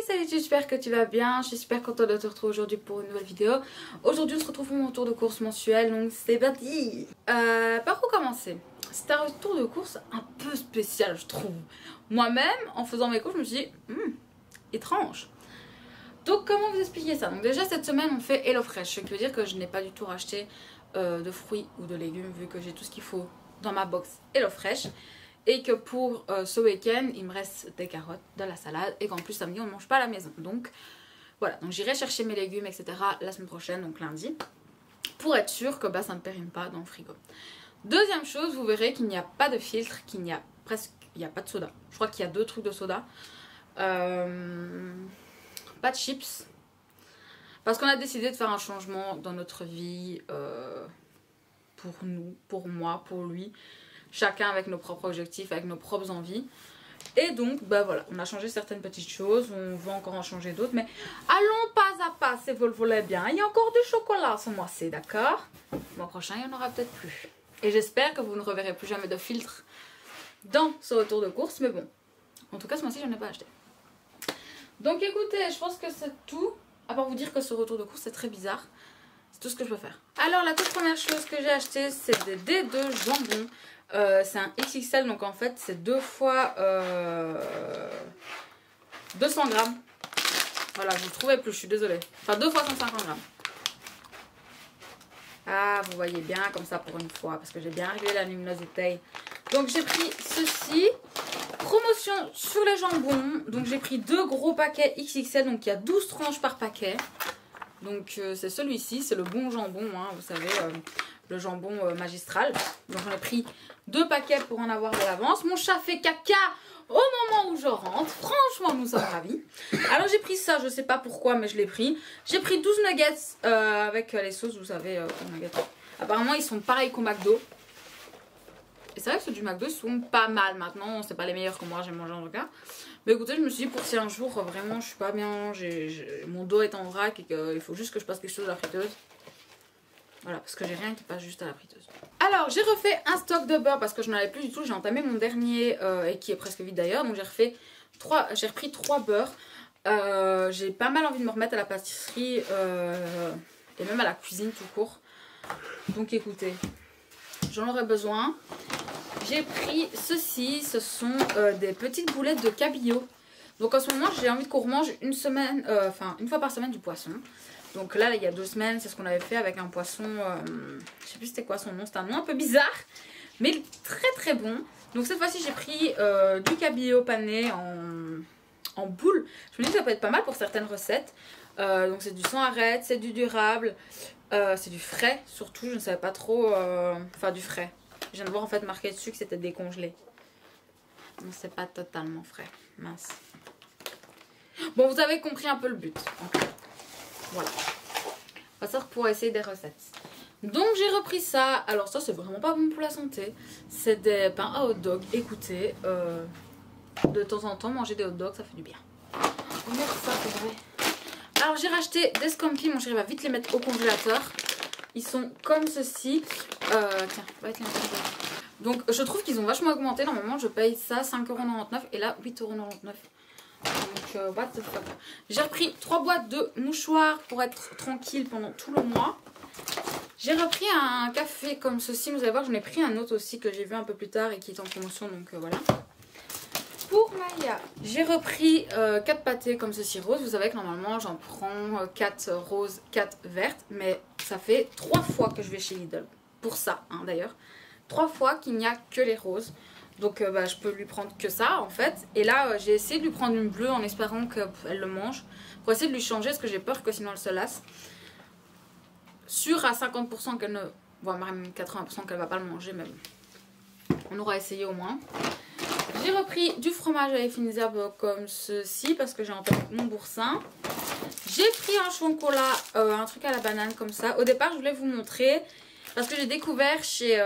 salut, j'espère que tu vas bien. Je suis super contente de te retrouver aujourd'hui pour une nouvelle vidéo. Aujourd'hui on se retrouve pour mon tour de course mensuel, donc c'est parti. Par où commencer? C'est un tour de course un peu spécial, je trouve. Moi-même, en faisant mes courses, je me suis dit, étrange. Donc comment vous expliquer ça? Donc déjà cette semaine on fait HelloFresh, ce qui veut dire que je n'ai pas du tout racheté de fruits ou de légumes vu que j'ai tout ce qu'il faut dans ma box HelloFresh. Et que pour ce week-end, il me reste des carottes, de la salade et qu'en plus samedi on ne mange pas à la maison. Donc voilà, donc j'irai chercher mes légumes etc. la semaine prochaine, donc lundi, pour être sûr que ça ne périme pas dans le frigo. Deuxième chose, vous verrez qu'il n'y a pas de filtre, qu'il n'y a presque, il n'y a pas de soda. Je crois qu'il y a 2 trucs de soda. Pas de chips. Parce qu'on a décidé de faire un changement dans notre vie pour nous, pour moi, pour lui. Chacun avec nos propres objectifs, avec nos propres envies. Et donc, voilà, on a changé certaines petites choses. On va encore en changer d'autres. Mais allons pas à pas, si vous le voulez bien. Il y a encore du chocolat ce mois-ci, d'accord? Le mois prochain, il n'y en aura peut-être plus. Et j'espère que vous ne reverrez plus jamais de filtre dans ce retour de course. Mais bon, en tout cas, ce mois-ci, je n'en ai pas acheté. Donc écoutez, je pense que c'est tout. À part vous dire que ce retour de course, c'est très bizarre. C'est tout ce que je peux faire. Alors, la toute première chose que j'ai acheté, c'est des dés de jambon. C'est un XXL, donc en fait c'est 2 fois 200 grammes. Voilà, je ne trouvais plus, je suis désolée. Enfin 2 fois 150 grammes. Ah, vous voyez bien comme ça pour une fois, parce que j'ai bien réglé la luminosité. Donc j'ai pris ceci. Promotion sur les jambons. Donc j'ai pris 2 gros paquets XXL, donc il y a 12 tranches par paquet. Donc c'est celui-ci, c'est le bon jambon, hein, vous savez, le jambon magistral. Donc j'en ai pris 2 paquets pour en avoir de l'avance. Mon chat fait caca au moment où je rentre. Franchement, nous sommes ravis. Alors j'ai pris ça, je sais pas pourquoi, mais je l'ai pris. J'ai pris 12 nuggets avec les sauces, vous savez, nuggets. Apparemment, ils sont pareils qu'au McDo. Et c'est vrai que ceux du McDo sont pas mal maintenant. C'est pas les meilleurs que moi, j'ai mangé en tout cas. Mais écoutez, je me suis dit pour si un jour vraiment je suis pas bien, mon dos est en vrac et qu'il faut juste que je passe quelque chose à la friteuse. Voilà, parce que j'ai rien qui passe juste à la friteuse. Alors, j'ai refait un stock de beurre parce que je n'en avais plus du tout. J'ai entamé mon dernier et qui est presque vide d'ailleurs. Donc j'ai repris 3 beurres. J'ai pas mal envie de me remettre à la pâtisserie et même à la cuisine tout court. Donc écoutez, j'en aurais besoin. J'ai pris ceci, ce sont des petites boulettes de cabillaud. Donc en ce moment j'ai envie qu'on remange une fois par semaine du poisson. Donc là il y a 2 semaines c'est ce qu'on avait fait avec un poisson, je sais plus c'était quoi son nom, c'était un nom un peu bizarre. Mais très très bon. Donc cette fois-ci j'ai pris du cabillaud pané en boule. Je me dis que ça peut être pas mal pour certaines recettes. Donc c'est du sans arrêt, c'est du durable, c'est du frais surtout, je ne savais pas trop, enfin du frais. Je viens de voir en fait marqué dessus que c'était décongelé. Donc c'est pas totalement frais. Mince. Bon, vous avez compris un peu le but. Voilà. On va sortir pour essayer des recettes. Donc j'ai repris ça. Alors ça c'est vraiment pas bon pour la santé. C'est des pains à hot dog. Écoutez, de temps en temps manger des hot dogs ça fait du bien. On met ça, c'est vrai. Alors j'ai racheté des scampi. Mon chéri va vite les mettre au congélateur. Ils sont comme ceci. Tiens, va être là. Donc je trouve qu'ils ont vachement augmenté. Normalement je paye ça 5,99€ et là 8,99€. Donc what the fuck. J'ai repris 3 boîtes de mouchoirs pour être tranquille pendant tout le mois. J'ai repris un café comme ceci. Vous allez voir, j'en ai pris un autre aussi que j'ai vu un peu plus tard et qui est en promotion. Donc voilà. Pour Maya, j'ai repris 4 pâtés comme ceci rose. Vous savez que normalement j'en prends 4 roses, 4 vertes. Mais ça fait 3 fois que je vais chez Lidl. Pour ça hein, d'ailleurs. 3 fois qu'il n'y a que les roses. Donc je peux lui prendre que ça en fait. Et là j'ai essayé de lui prendre une bleue en espérant qu'elle le mange. Pour essayer de lui changer parce que j'ai peur que sinon elle se lasse. Sûr à 50% qu'elle ne... Voire même 80% qu'elle va pas le manger. Mais bon. On aura essayé au moins. J'ai repris du fromage avec fines herbes comme ceci parce que j'ai entamé mon boursin. J'ai pris un chocolat, un truc à la banane comme ça. Au départ je voulais vous montrer parce que j'ai découvert chez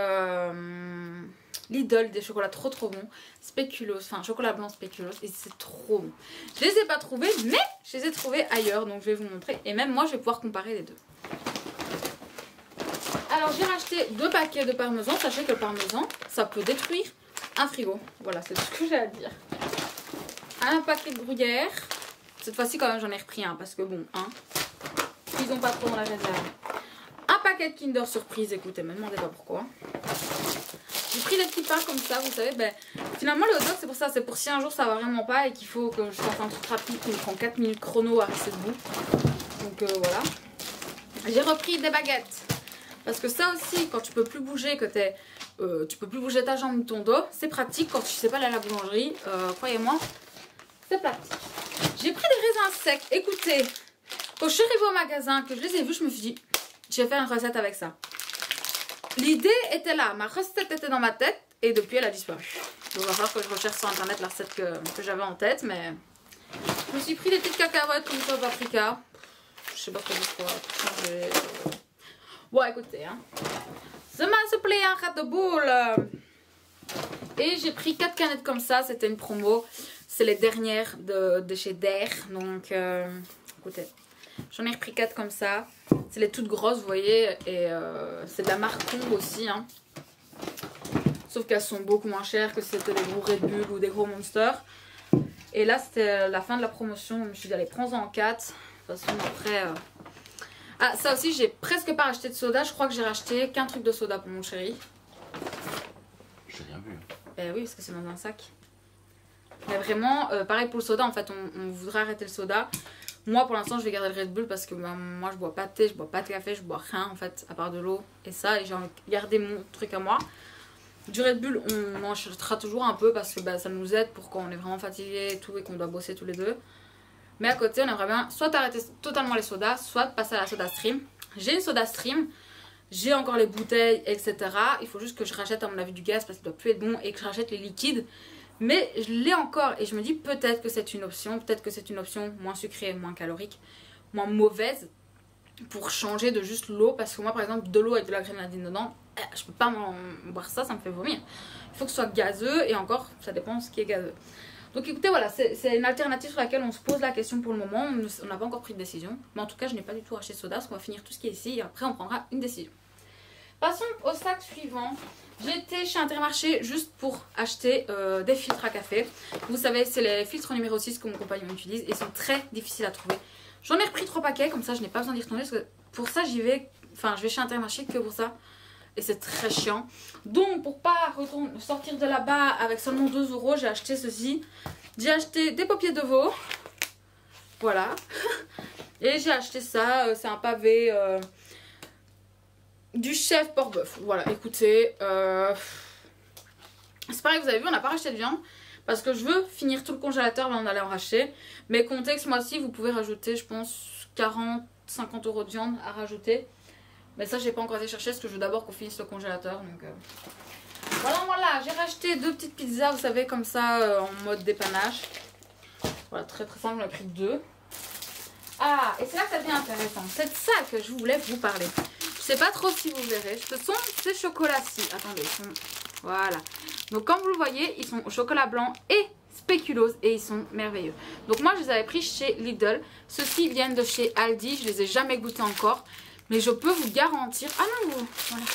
Lidl des chocolats trop bons. Spéculoos, enfin chocolat blanc spéculoos et c'est trop bon. Je les ai pas trouvés mais je les ai trouvés ailleurs donc je vais vous montrer. Et même moi je vais pouvoir comparer les deux. Alors j'ai racheté 2 paquets de parmesan. Sachez que le parmesan ça peut détruire un frigo. Voilà, c'est tout ce que j'ai à dire. Un paquet de gruyère. Cette fois-ci quand même j'en ai repris un parce que bon, hein, ils ont pas trop dans la réserve. Un paquet de Kinder Surprise, écoutez, me demandez pas pourquoi. J'ai pris des petits pains comme ça, vous savez, ben, finalement le hot dog c'est pour ça, c'est pour si un jour ça va vraiment pas et qu'il faut que je fasse un truc rapide qui me prend 4 minutes chrono à rester debout. Donc voilà. J'ai repris des baguettes. Parce que ça aussi, quand tu peux plus bouger, que tu peux plus bouger ta jambe ou ton dos, c'est pratique quand tu sais pas aller à la boulangerie. Croyez-moi, c'est pratique. J'ai pris des raisins secs. Écoutez, quand je suis arrivée au magasin, que je les ai vus, je me suis dit, je vais faire une recette avec ça. L'idée était là, ma recette était dans ma tête et depuis elle a disparu. Donc il va falloir que je recherche sur internet la recette que j'avais en tête, mais je me suis pris des petites cacahuètes comme ça au paprika. Je sais pas trop pourquoi. Changer. Bon écoutez, hein. Ça m'a suppléé un rat de boule. Et j'ai pris 4 canettes comme ça, c'était une promo. C'est les dernières de chez Der. Donc écoutez, j'en ai repris 4 comme ça. C'est les toutes grosses, vous voyez. Et c'est de la marque Kong aussi. Hein. Sauf qu'elles sont beaucoup moins chères que si c'était des gros Red Bull ou des gros Monster. Et là, c'était la fin de la promotion. Je me suis dit, allez, prends-en en 4. De toute façon, après... Ah, ça aussi, j'ai presque pas racheté de soda. Je crois que j'ai racheté qu'un truc de soda pour mon chéri. J'ai rien vu. Eh oui, parce que c'est dans un sac. Mais vraiment, pareil pour le soda. En fait, on voudrait arrêter le soda. Moi, pour l'instant, je vais garder le Red Bull parce que moi, je bois pas de thé, je bois pas de café, je bois rien en fait, à part de l'eau et ça. Et j'ai envie de garder mon truc à moi. Du Red Bull, on en achètera toujours un peu parce que bah, ça nous aide pour quand on est vraiment fatigué et tout et qu'on doit bosser tous les deux. Mais à côté, on aimerait bien soit arrêter totalement les sodas, soit passer à la soda stream. J'ai une soda stream, j'ai encore les bouteilles, etc. Il faut juste que je rachète à mon avis du gaz parce qu'il doit plus être bon et que je rachète les liquides. Mais je l'ai encore et je me dis peut-être que c'est une option, peut-être que c'est une option moins sucrée, moins calorique, moins mauvaise pour changer de juste l'eau. Parce que moi par exemple de l'eau avec de la grenadine dedans, je peux pas boire ça, ça me fait vomir. Il faut que ce soit gazeux et encore ça dépend de ce qui est gazeux. Donc écoutez voilà, c'est une alternative sur laquelle on se pose la question pour le moment, on n'a pas encore pris de décision. Mais en tout cas je n'ai pas du tout acheté de soda parce qu'on va finir tout ce qui est ici et après on prendra une décision. Passons au sac suivant. J'étais chez Intermarché juste pour acheter des filtres à café. Vous savez, c'est les filtres numéro 6 que mon compagnon utilise et ils sont très difficiles à trouver. J'en ai repris 3 paquets, comme ça je n'ai pas besoin d'y retourner parce que pour ça je vais chez Intermarché que pour ça. Et c'est très chiant. Donc pour pas sortir de là-bas avec seulement 2 €, j'ai acheté ceci. J'ai acheté des paupiers de veau. Voilà. Et j'ai acheté ça, c'est un pavé... du chef porc-bœuf. Voilà, écoutez, c'est pareil, vous avez vu, on n'a pas racheté de viande parce que je veux finir tout le congélateur avant d'aller en racheter. Mais comptez que ce mois-ci, vous pouvez rajouter, je pense, 40-50 € de viande à rajouter. Mais ça, j'ai pas encore été chercher parce que je veux d'abord qu'on finisse le congélateur. Donc voilà, j'ai racheté 2 petites pizzas, vous savez, comme ça, en mode dépannage. Voilà, très très simple, j'en ai pris 2. Ah, et c'est là que ça devient intéressant. C'est de ça que je voulais vous parler. Je sais pas trop si vous verrez. Ce sont ces chocolats-ci. Attendez, ils sont... Voilà. Donc comme vous le voyez, ils sont au chocolat blanc et spéculose et ils sont merveilleux. Donc moi, je les avais pris chez Lidl. Ceux-ci viennent de chez Aldi. Je les ai jamais goûtés encore. Mais je peux vous garantir... Ah non, voilà.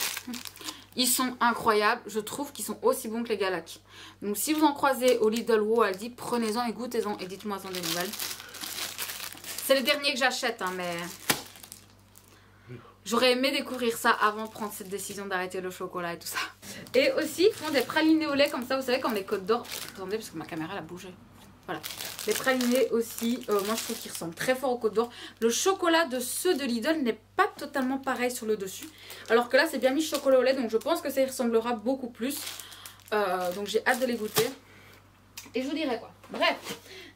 Ils sont incroyables. Je trouve qu'ils sont aussi bons que les Galac. Donc si vous en croisez au Lidl ou au Aldi, prenez-en et goûtez-en et dites-moi des nouvelles. C'est les derniers que j'achète, hein, mais... J'aurais aimé découvrir ça avant de prendre cette décision d'arrêter le chocolat et tout ça. Et aussi, ils font des pralinés au lait comme ça, vous savez, comme les Côtes d'Or. Attendez, parce que ma caméra, elle a bougé. Voilà. Les pralinés aussi, moi je trouve qu'ils ressemblent très fort aux Côtes d'Or. Le chocolat de ceux de Lidl n'est pas totalement pareil sur le dessus. Alors que là, c'est bien mis chocolat au lait, donc je pense que ça y ressemblera beaucoup plus. Donc j'ai hâte de les goûter. Et je vous dirai quoi. Bref,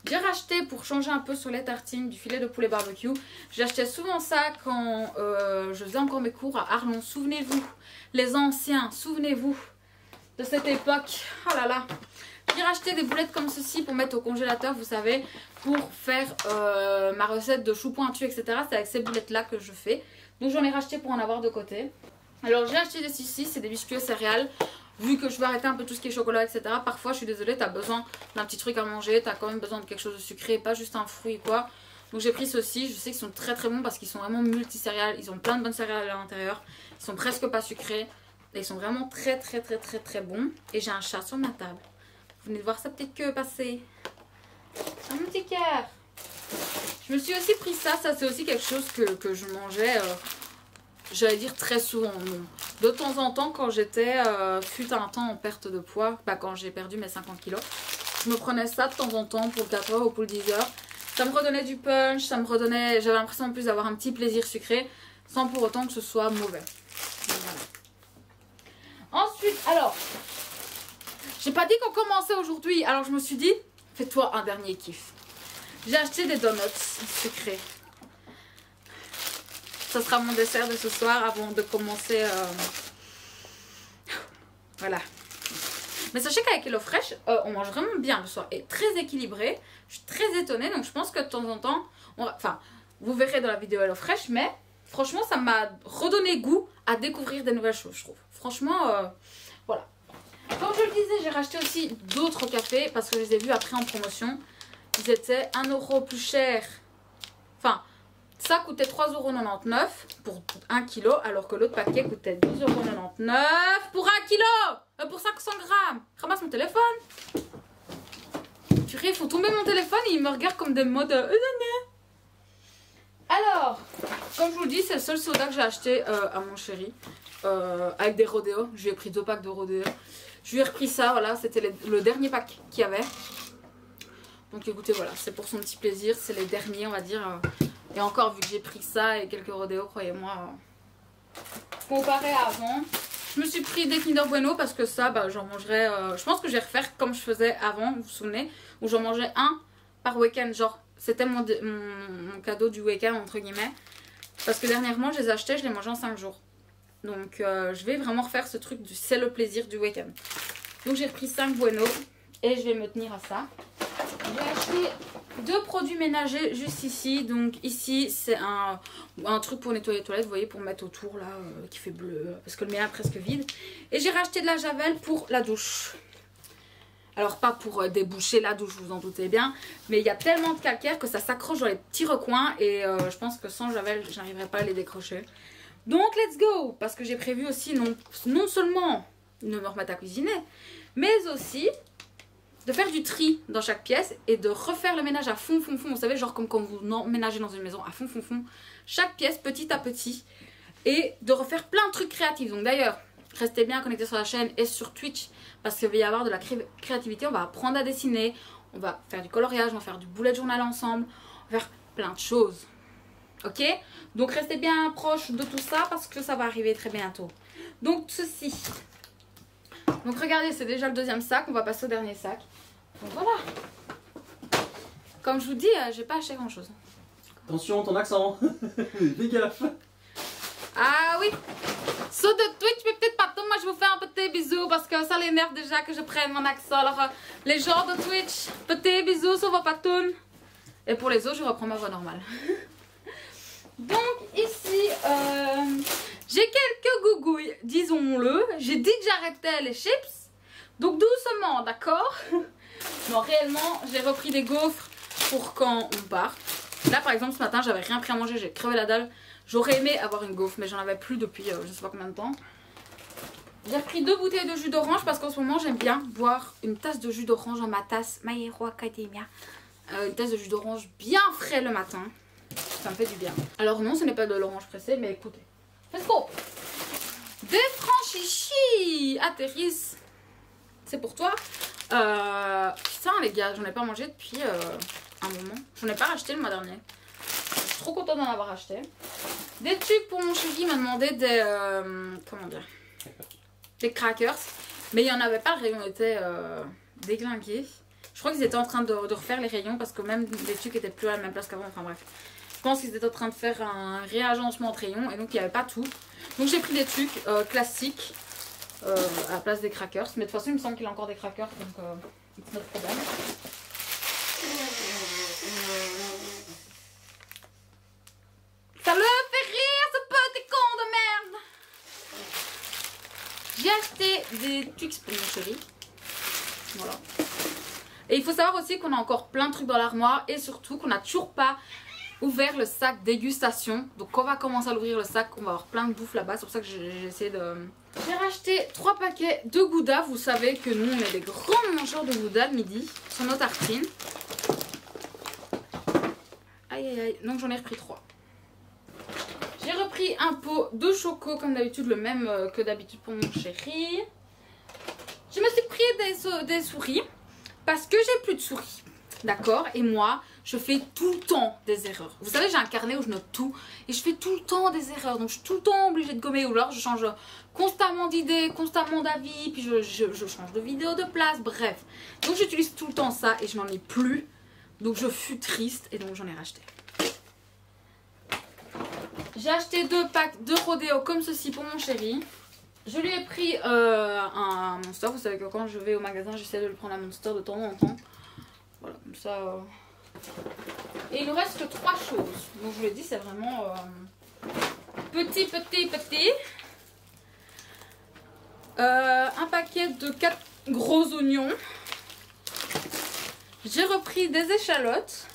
j'ai racheté pour changer un peu sur les tartines du filet de poulet barbecue. J'achetais souvent ça quand je faisais encore mes cours à Arlon. Souvenez-vous, les anciens, souvenez-vous de cette époque. Oh là là. J'ai racheté des boulettes comme ceci pour mettre au congélateur, vous savez, pour faire ma recette de choux pointus, etc. C'est avec ces boulettes-là que je fais. Donc j'en ai racheté pour en avoir de côté. Alors j'ai acheté des ceci, c'est des biscuits aux céréales. Vu que je veux arrêter un peu tout ce qui est chocolat, etc. Parfois, je suis désolée, tu as besoin d'un petit truc à manger. Tu as quand même besoin de quelque chose de sucré, pas juste un fruit quoi. Donc j'ai pris ceux-ci. Je sais qu'ils sont très très bons parce qu'ils sont vraiment multicéréales. Ils ont plein de bonnes céréales à l'intérieur. Ils sont presque pas sucrés. Et ils sont vraiment très très très très très bons. Et j'ai un chat sur ma table. Vous venez de voir sa petite queue passer. Un petit cœur. Je me suis aussi pris ça. Ça, c'est aussi quelque chose que je mangeais, j'allais dire très souvent. Non. De temps en temps, quand j'étais, fut un temps en perte de poids, bah, quand j'ai perdu mes 50 kilos, je me prenais ça de temps en temps pour le 4 heures ou pour le 10 heures. Ça me redonnait du punch, ça me redonnait... J'avais l'impression en plus d'avoir un petit plaisir sucré, sans pour autant que ce soit mauvais. Voilà. Ensuite, alors, j'ai pas dit qu'on commençait aujourd'hui, alors je me suis dit, fais-toi un dernier kiff. J'ai acheté des donuts sucrés. Ça sera mon dessert de ce soir avant de commencer. Voilà. Mais sachez qu'avec HelloFresh, on mange vraiment bien le soir et très équilibré. Je suis très étonnée, donc je pense que de temps en temps, enfin, vous verrez dans la vidéo HelloFresh, mais franchement, ça m'a redonné goût à découvrir des nouvelles choses, je trouve. Franchement, voilà. Comme je le disais, j'ai racheté aussi d'autres cafés parce que je les ai vus après en promotion. Ils étaient 1 € plus chers. Enfin, ça coûtait 3,99 € pour 1 kg, alors que l'autre paquet coûtait 12,99 € pour 1 kg, pour 500 grammes. Ramasse mon téléphone. Purée, il faut tomber mon téléphone et il me regarde comme des modes. Alors, comme je vous le dis, c'est le seul soda que j'ai acheté à mon chéri. Avec des rodéos. Je lui ai pris 2 packs de rodéos. Je lui ai repris ça, voilà, c'était le dernier pack qu'il y avait. Donc écoutez, voilà, c'est pour son petit plaisir, c'est les derniers, on va dire. Et encore, vu que j'ai pris ça et quelques rodéos, croyez-moi, comparé à avant. Je me suis pris des Kinder Bueno parce que ça, bah, j'en mangerai. Je pense que je vais refaire comme je faisais avant, vous vous souvenez, où j'en mangeais un par week-end. Genre, c'était mon cadeau du week-end, entre guillemets. Parce que dernièrement, je les achetais, je les mangeais en 5 jours. Donc, je vais vraiment refaire ce truc du c'est le plaisir du week-end. Donc, j'ai repris 5 Bueno et je vais me tenir à ça. J'ai acheté 2 produits ménagers juste ici. Donc ici c'est un truc pour nettoyer les toilettes, vous voyez, pour mettre autour là, qui fait bleu, parce que le mien est presque vide. Et j'ai racheté de la javel pour la douche. Alors pas pour déboucher la douche, vous en doutez bien, mais il y a tellement de calcaire que ça s'accroche dans les petits recoins. Et je pense que sans javel, je n'arriverai pas à les décrocher. Donc let's go. Parce que j'ai prévu aussi non seulement de me remettre à cuisiner, mais aussi de faire du tri dans chaque pièce et de refaire le ménage à fond. Vous savez, genre comme quand vous emménagez dans une maison à fond. Chaque pièce petit à petit. Et de refaire plein de trucs créatifs. Donc d'ailleurs, restez bien connectés sur la chaîne et sur Twitch. Parce qu'il va y avoir de la créativité. On va apprendre à dessiner. On va faire du coloriage. On va faire du bullet journal ensemble. On va faire plein de choses. Ok? Donc restez bien proche de tout ça parce que ça va arriver très bientôt. Donc ceci. Donc regardez, c'est déjà le 2e sac. On va passer au dernier sac. Donc voilà. Comme je vous dis, j'ai pas acheté grand chose. Attention, ton accent. Fais gaffe. Ah oui. Ceux de Twitch, mais peut-être pas tout. Moi, je vous fais un petit bisou parce que ça l'énerve déjà que je prenne mon accent. Alors, les gens de Twitch, petit bisou sur vos patounes. Et pour les autres, je reprends ma voix normale. Donc ici, j'ai quelques gougouilles, disons-le. J'ai dit que j'arrêtais les chips. Donc doucement, d'accord? Non, réellement, j'ai repris des gaufres pour quand on part. Là, par exemple, ce matin, j'avais rien pris à manger. J'ai crevé la dalle. J'aurais aimé avoir une gaufre, mais j'en avais plus depuis je sais pas combien de temps. J'ai repris 2 bouteilles de jus d'orange parce qu'en ce moment, j'aime bien boire une tasse de jus d'orange dans ma tasse My Hero Academia. Une tasse de jus d'orange bien frais le matin. Ça me fait du bien. Alors non, ce n'est pas de l'orange pressé, mais écoutez. Let's go. Des franchichis atterrissent. C'est pour toi. Putain les gars, j'en ai pas mangé depuis un moment. J'en ai pas racheté le mois dernier. Je suis trop contente d'en avoir acheté. Des trucs pour mon chéri, il m'a demandé des... comment dire, des crackers. Mais il n'y en avait pas, le rayon était déglingué. Je crois qu'ils étaient en train de refaire les rayons parce que même les trucs étaient plus à la même place qu'avant. Enfin bref. Je pense qu'ils étaient en train de faire un réagencement de rayons et donc il n'y avait pas tout. Donc j'ai pris des trucs classiques à la place des crackers. Mais de toute façon, il me semble qu'il y a encore des crackers, donc c'est notre problème. Ça le fait rire, ce petit con de merde! J'ai acheté des trucs pour mon chéri. Voilà. Et il faut savoir aussi qu'on a encore plein de trucs dans l'armoire et surtout qu'on n'a toujours pas ouvert le sac dégustation. Donc quand on va commencer à l'ouvrir le sac, on va avoir plein de bouffe là-bas. C'est pour ça que j'ai essayé de... J'ai racheté 3 paquets de Gouda. Vous savez que nous on est des grands mangeurs de Gouda le midi sur nos tartines. Aïe Aïe aïe aïe. Donc j'en ai repris 3. J'ai repris un pot de choco comme d'habitude, le même que d'habitude pour mon chéri. Je me suis pris des souris parce que j'ai plus de souris. D'accord? Et moi, je fais tout le temps des erreurs. Vous savez, j'ai un carnet où je note tout et je fais tout le temps des erreurs. Donc je suis tout le temps obligée de gommer, ou alors je change constamment d'idée, constamment d'avis, puis je change de vidéo de place, bref. Donc j'utilise tout le temps ça et je n'en ai plus. Donc je fus triste et donc j'en ai racheté. J'ai acheté 2 packs de Rodeo comme ceci pour mon chéri. Je lui ai pris un Monster. Vous savez que quand je vais au magasin, j'essaie de le prendre un Monster de temps en temps. Voilà, comme ça. Et il nous reste que 3 choses. Donc je vous l'ai dit, c'est vraiment petit. Un paquet de 4 gros oignons. J'ai repris des échalotes.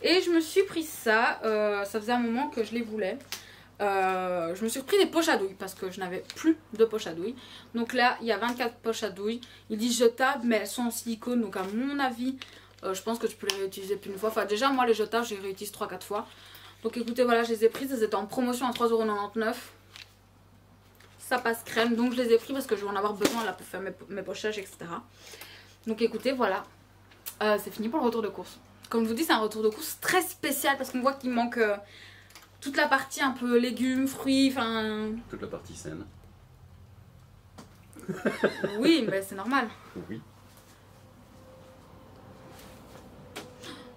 Et je me suis pris ça. Ça faisait un moment que je les voulais. Je me suis repris des poches à douille parce que je n'avais plus de poches à douille. Donc là, il y a 24 poches à douille. Il dit jetables, mais elles sont en silicone. Donc à mon avis, je pense que tu peux les réutiliser plus d'une fois. Enfin, déjà, moi, les jetables, je les réutilise 3-4 fois. Donc écoutez, voilà, je les ai prises. Elles étaient en promotion à 3,99 €. Ça passe crème. Donc je les ai pris parce que je vais en avoir besoin là pour faire mes pochages, etc. Donc écoutez, voilà. C'est fini pour le retour de course. Comme je vous dis, c'est un retour de course très spécial parce qu'on voit qu'il manque toute la partie un peu légumes, fruits, enfin... Toute la partie saine. Oui, mais c'est normal. Oui.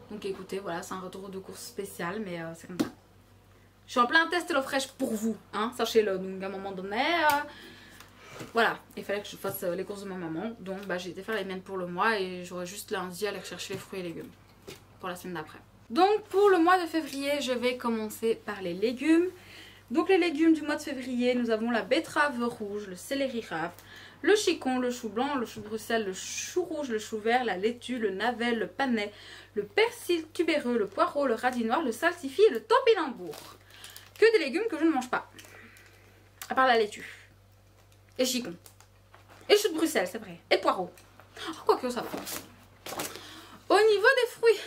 Donc écoutez, voilà, c'est un retour de course spécial, mais c'est comme ça. Je suis en plein test HelloFresh pour vous, hein, sachez-le. Donc à un moment donné, voilà, il fallait que je fasse les courses de ma maman. Donc bah, j'ai été faire les miennes pour le mois et j'aurai juste lundi à aller rechercher les fruits et légumes pour la semaine d'après. Donc pour le mois de février, je vais commencer par les légumes. Donc les légumes du mois de février, nous avons la betterave rouge, le céleri rave, le chicon, le chou blanc, le chou de Bruxelles, le chou rouge, le chou vert, la laitue, le navet, le panais, le persil tubéreux, le poireau, le radis noir, le salsifis et le topinambour. Que des légumes que je ne mange pas. À part la laitue. Et chicon. Et chou de Bruxelles, c'est vrai. Et poireau. Oh, quoique ça va. Au niveau des fruits.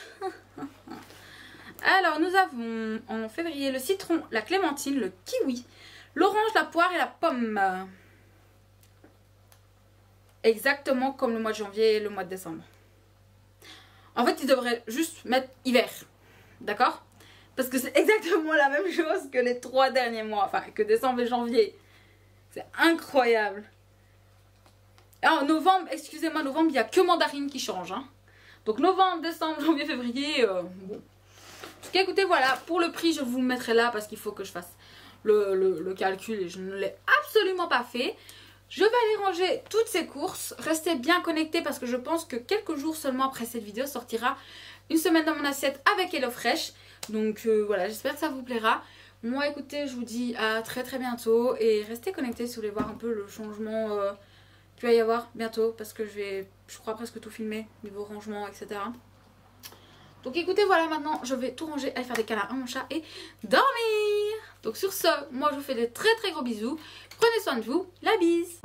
Alors nous avons en février le citron, la clémentine, le kiwi, l'orange, la poire et la pomme. Exactement comme le mois de janvier et le mois de décembre. En fait, ils devraient juste mettre hiver. D'accord? Parce que c'est exactement la même chose que les 3 derniers mois. Enfin, que décembre et janvier. C'est incroyable. Alors, novembre, excusez-moi, novembre, il n'y a que mandarine qui change. Hein. Donc, novembre, décembre, janvier, février, bon. En tout cas, écoutez, voilà, pour le prix, je vous le mettrai là parce qu'il faut que je fasse le calcul et je ne l'ai absolument pas fait. Je vais aller ranger toutes ces courses. Restez bien connectés parce que je pense que quelques jours seulement après cette vidéo sortira une semaine dans mon assiette avec HelloFresh. Donc voilà, j'espère que ça vous plaira. Moi, écoutez, je vous dis à très bientôt et restez connectés si vous voulez voir un peu le changement qu'il va y avoir bientôt parce que je crois presque tout filmer niveau rangement, etc. Donc écoutez, voilà, maintenant je vais tout ranger, aller faire des câlins à mon chat et dormir. Donc sur ce, moi je vous fais des très gros bisous. Prenez soin de vous, la bise.